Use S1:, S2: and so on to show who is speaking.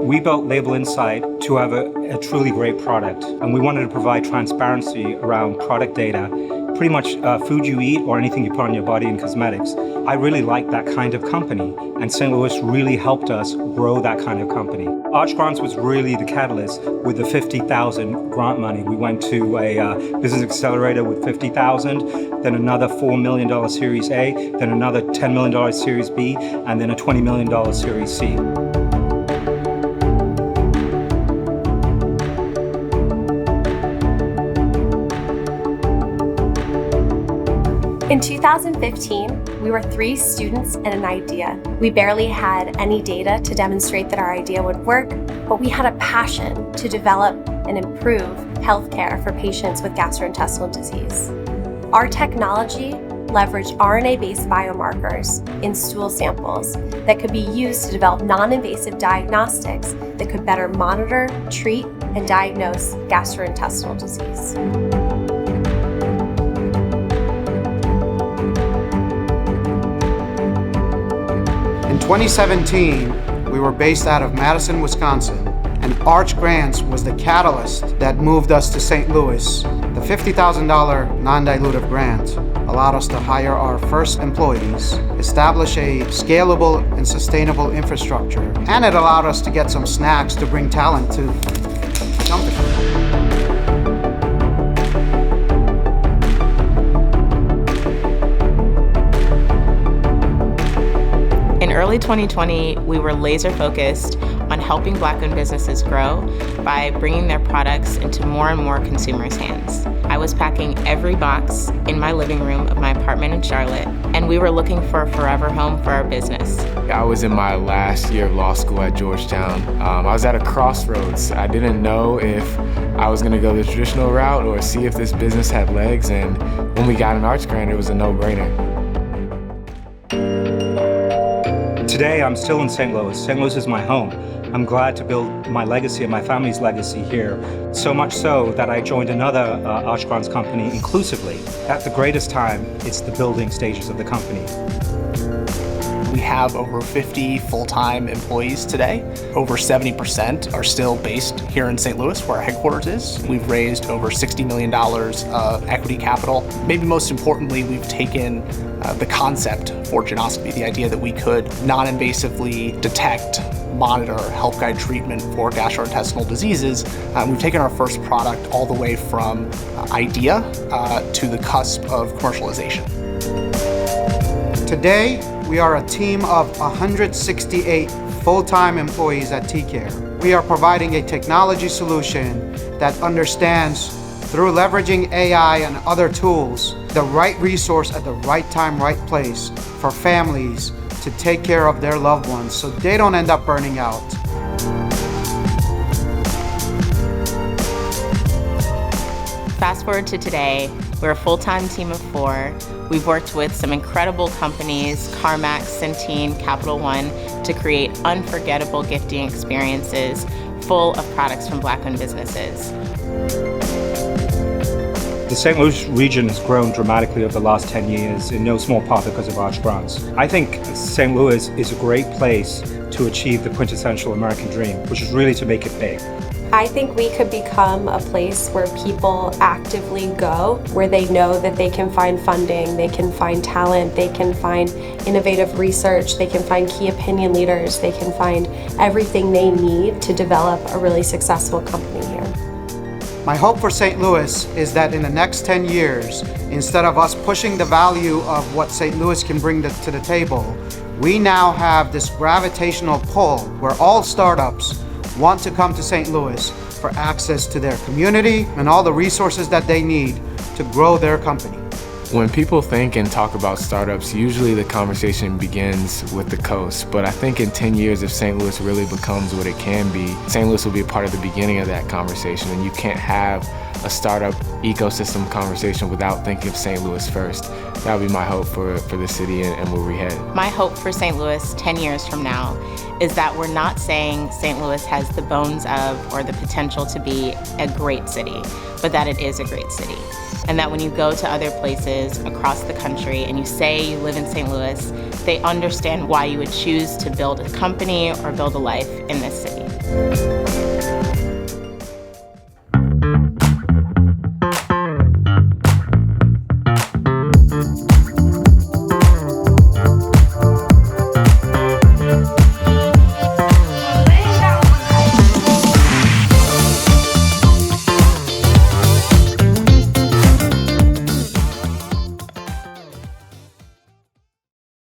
S1: We built Label Insight to have a truly great product, and we wanted to provide transparency around product data, pretty much food you eat or anything you put on your body in cosmetics. I really like that kind of company, and St. Louis really helped us grow that kind of company. Arch Grants was really the catalyst. With the $50,000 grant money, we went to a business accelerator with $50,000, then another $4 million Series A, then another $10 million Series B, and then a $20 million Series C.
S2: In 2015, we were 3 students and an idea. We barely had any data to demonstrate that our idea would work, but we had a passion to develop and improve healthcare for patients with gastrointestinal disease. Our technology leveraged RNA-based biomarkers in stool samples that could be used to develop non-invasive diagnostics that could better monitor, treat, and diagnose gastrointestinal disease.
S3: In 2017, we were based out of Madison, Wisconsin, and Arch Grants was the catalyst that moved us to St. Louis. The $50,000 non-dilutive grant allowed us to hire our first employees, establish a scalable and sustainable infrastructure, and it allowed us to get some snacks to bring talent to the company.
S4: In early 2020, we were laser focused on helping Black-owned businesses grow by bringing their products into more and more consumers' hands. I was packing every box in my living room of my apartment in Charlotte, and we were looking for a forever home for our business.
S5: I was in my last year of law school at Georgetown. I was at a crossroads. I didn't know if I was gonna go the traditional route or see if this business had legs, and when we got an Arch Grant, it was a no-brainer.
S1: Today, I'm still in St. Louis. St. Louis is my home. I'm glad to build my legacy and my family's legacy here. So much so that I joined another Arch Grants company inclusively. At the greatest time, it's the building stages of the company.
S6: We have over 50 full-time employees today. Over 70% are still based here in St. Louis, where our headquarters is. We've raised over $60 million of equity capital. Maybe most importantly, we've taken the concept for genoscopy, the idea that we could non-invasively detect, monitor, help guide treatment for gastrointestinal diseases. We've taken our first product all the way from idea to the cusp of commercialization.
S3: Today, we are a team of 168 full-time employees at T-Care. We are providing a technology solution that understands, through leveraging AI and other tools, the right resource at the right time, right place for families to take care of their loved ones so they don't end up burning out.
S4: Fast forward to today, we're a full-time team of 4. We've worked with some incredible companies, CarMax, Centene, Capital One, to create unforgettable gifting experiences full of products from Black-owned businesses.
S1: The St. Louis region has grown dramatically over the last 10 years, in no small part because of Arch Grants. I think St. Louis is a great place to achieve the quintessential American dream, which is really to make it big.
S2: I think we could become a place where people actively go, where they know that they can find funding, they can find talent, they can find innovative research, they can find key opinion leaders, they can find everything they need to develop a really successful company here.
S3: My hope for St. Louis is that in the next 10 years, instead of us pushing the value of what St. Louis can bring to the table, we now have this gravitational pull where all startups want to come to St. Louis for access to their community and all the resources that they need to grow their company.
S5: When people think and talk about startups, usually the conversation begins with the coast. But I think in 10 years, if St. Louis really becomes what it can be, St. Louis will be a part of the beginning of that conversation. And you can't have a startup ecosystem conversation without thinking of St. Louis first. That would be my hope for the city and where we head.
S4: My hope for St. Louis 10 years from now is that we're not saying St. Louis has the bones of or the potential to be a great city, but that it is a great city. And that when you go to other places across the country and you say you live in St. Louis, they understand why you would choose to build a company or build a life in this city.
S3: Louis.